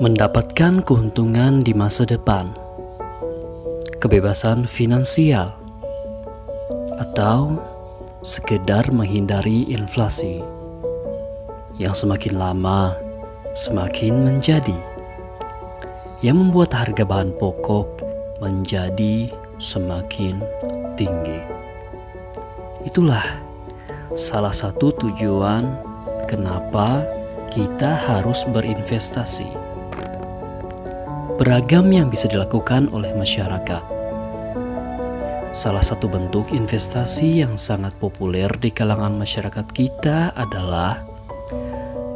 Mendapatkan keuntungan di masa depan, kebebasan finansial, atau sekedar menghindari inflasi yang semakin lama semakin menjadi, yang membuat harga bahan pokok menjadi semakin tinggi. Itulah salah satu tujuan kenapa kita harus berinvestasi. Beragam yang bisa dilakukan oleh masyarakat. Salah satu bentuk investasi yang sangat populer di kalangan masyarakat kita adalah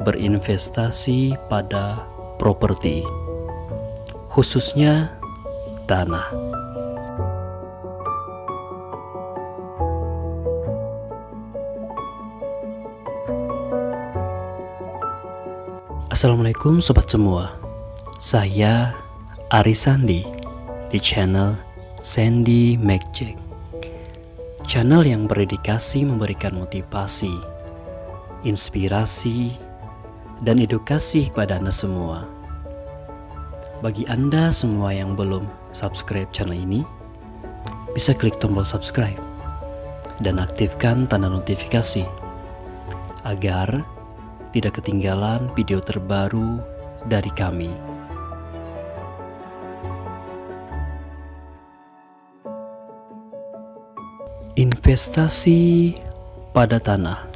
berinvestasi pada properti, khususnya tanah. Assalamualaikum sobat semua. Saya Ari Sandi di channel Sandy Magic, channel yang berdedikasi memberikan motivasi, inspirasi, dan edukasi kepada Anda semua. Bagi Anda semua yang belum subscribe channel ini, bisa klik tombol subscribe dan aktifkan tanda notifikasi agar tidak ketinggalan video terbaru dari kami. Investasi pada tanah.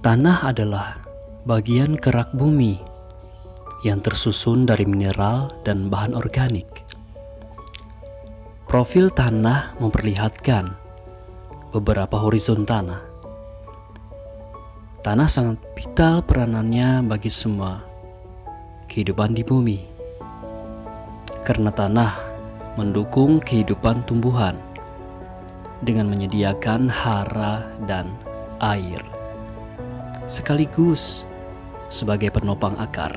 Tanah adalah bagian kerak bumi yang tersusun dari mineral dan bahan organik. Profil tanah memperlihatkan beberapa horizon tanah. Tanah sangat vital peranannya bagi semua kehidupan di bumi, karena tanah mendukung kehidupan tumbuhan dengan menyediakan hara dan air, sekaligus sebagai penopang akar.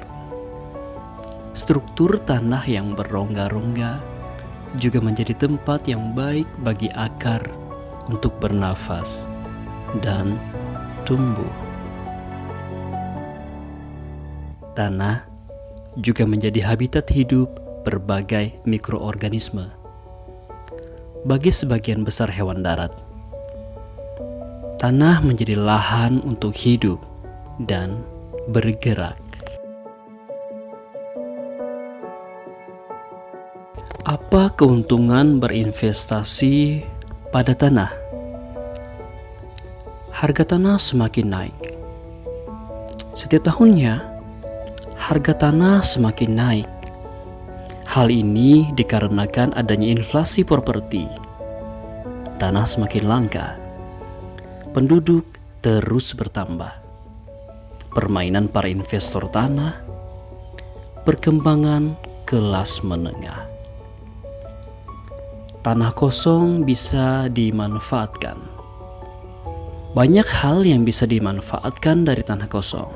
Struktur tanah yang berrongga-rongga juga menjadi tempat yang baik bagi akar untuk bernafas dan tumbuh. Tanah juga menjadi habitat hidup berbagai mikroorganisme bagi sebagian besar hewan darat. Tanah menjadi lahan untuk hidup dan bergerak. Apa keuntungan berinvestasi pada tanah? Harga tanah semakin naik. Setiap tahunnya, harga tanah semakin naik. Hal ini dikarenakan adanya inflasi properti. Tanah semakin langka. Penduduk terus bertambah. Permainan para investor tanah. Perkembangan kelas menengah. Tanah kosong bisa dimanfaatkan. Banyak hal yang bisa dimanfaatkan dari tanah kosong,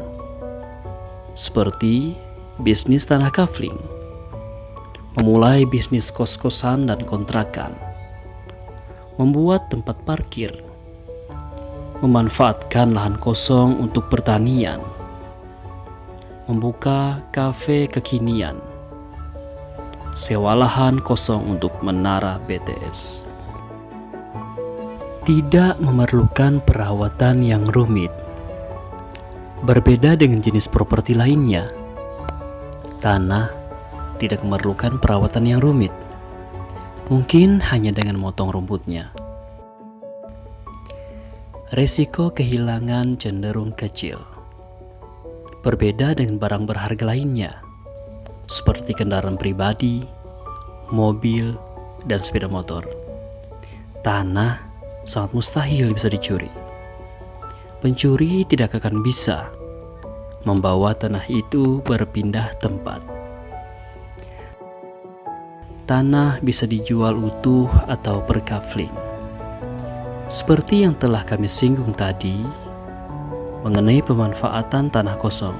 seperti bisnis tanah kafling, memulai bisnis kos-kosan dan kontrakan, membuat tempat parkir, memanfaatkan lahan kosong untuk pertanian, membuka kafe kekinian, sewa lahan kosong untuk menara BTS. Tidak memerlukan perawatan yang rumit. Berbeda dengan jenis properti lainnya, tanah tidak memerlukan perawatan yang rumit, mungkin hanya dengan motong rumputnya. Resiko kehilangan cenderung kecil. Berbeda dengan barang berharga lainnya, seperti kendaraan pribadi, mobil, dan sepeda motor. Tanah sangat mustahil bisa dicuri. Pencuri tidak akan bisa membawa tanah itu berpindah tempat. Tanah bisa dijual utuh atau per kafling. Seperti yang telah kami singgung tadi mengenai pemanfaatan tanah kosong.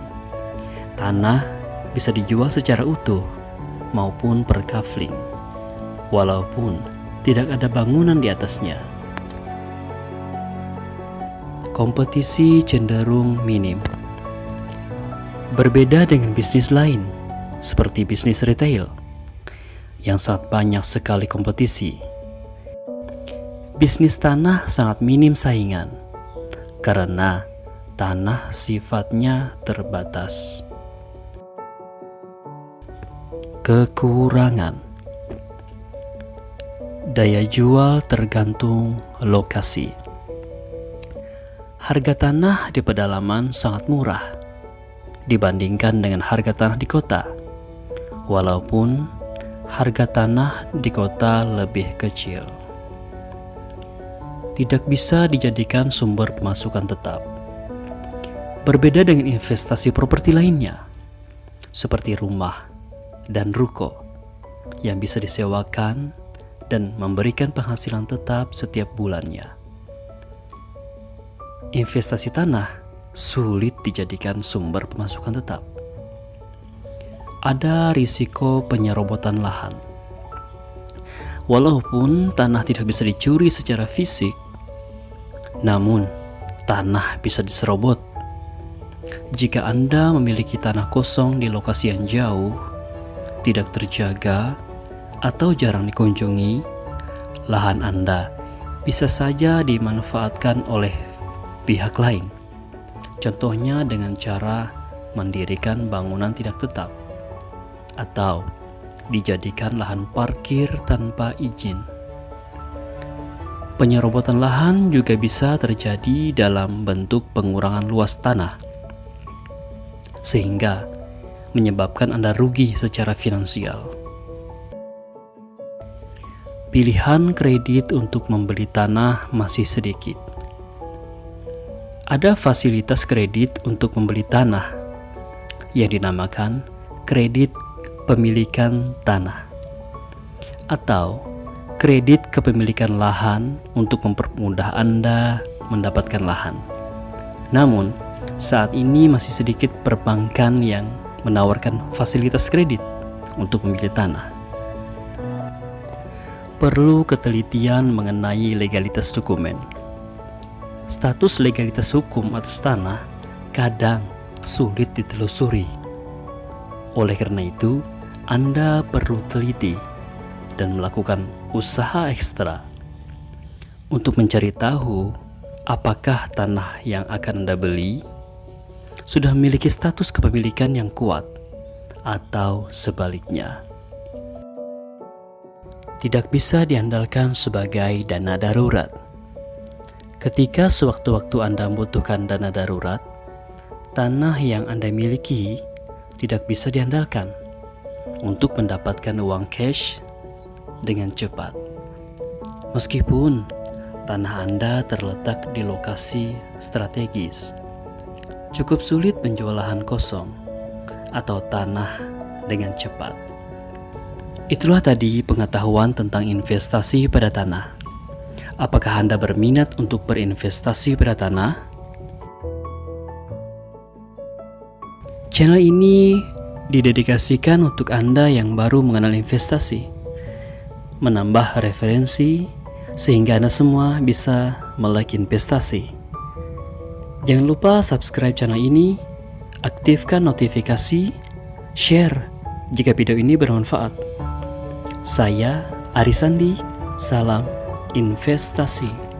Tanah bisa dijual secara utuh maupun per kafling, walaupun tidak ada bangunan di atasnya. Kompetisi cenderung minim. Berbeda dengan bisnis lain, seperti bisnis retail, yang sangat banyak sekali kompetisi. Bisnis tanah sangat minim saingan, karena tanah sifatnya terbatas. Kekurangan: daya jual tergantung lokasi. Harga tanah di pedalaman sangat murah dibandingkan dengan harga tanah di kota, walaupun harga tanah di kota lebih kecil. Tidak bisa dijadikan sumber pemasukan tetap. Berbeda dengan investasi properti lainnya, seperti rumah dan ruko yang bisa disewakan dan memberikan penghasilan tetap setiap bulannya. Investasi tanah sulit dijadikan sumber pemasukan tetap. Ada risiko penyerobotan lahan. Walaupun tanah tidak bisa dicuri secara fisik, namun tanah bisa diserobot. Jika Anda memiliki tanah kosong di lokasi yang jauh, tidak terjaga, atau jarang dikunjungi, lahan Anda bisa saja dimanfaatkan oleh pihak lain. Contohnya dengan cara mendirikan bangunan tidak tetap, atau dijadikan lahan parkir tanpa izin. Penyerobotan lahan juga bisa terjadi dalam bentuk pengurangan luas tanah, sehingga menyebabkan Anda rugi secara finansial. Pilihan kredit untuk membeli tanah masih sedikit. Ada fasilitas kredit untuk membeli tanah yang dinamakan kredit pemilikan tanah atau kredit kepemilikan lahan untuk mempermudah Anda mendapatkan lahan. Namun, saat ini masih sedikit perbankan yang menawarkan fasilitas kredit untuk memilih tanah. Perlu ketelitian mengenai legalitas dokumen. Status legalitas hukum atas tanah kadang sulit ditelusuri. Oleh karena itu, Anda perlu teliti dan melakukan usaha ekstra untuk mencari tahu apakah tanah yang akan Anda beli sudah memiliki status kepemilikan yang kuat atau sebaliknya. Tidak bisa diandalkan sebagai dana darurat. Ketika sewaktu-waktu Anda membutuhkan dana darurat, tanah yang Anda miliki tidak bisa diandalkan untuk mendapatkan uang cash dengan cepat. Meskipun tanah Anda terletak di lokasi strategis, cukup sulit menjual lahan kosong atau tanah dengan cepat. Itulah tadi pengetahuan tentang investasi pada tanah. Apakah Anda berminat untuk berinvestasi pada tanah? Channel ini didedikasikan untuk Anda yang baru mengenal investasi, menambah referensi sehingga Anda semua bisa melek investasi. Jangan lupa subscribe channel ini, aktifkan notifikasi, share jika video ini bermanfaat. Saya Arisandi, salam investasi.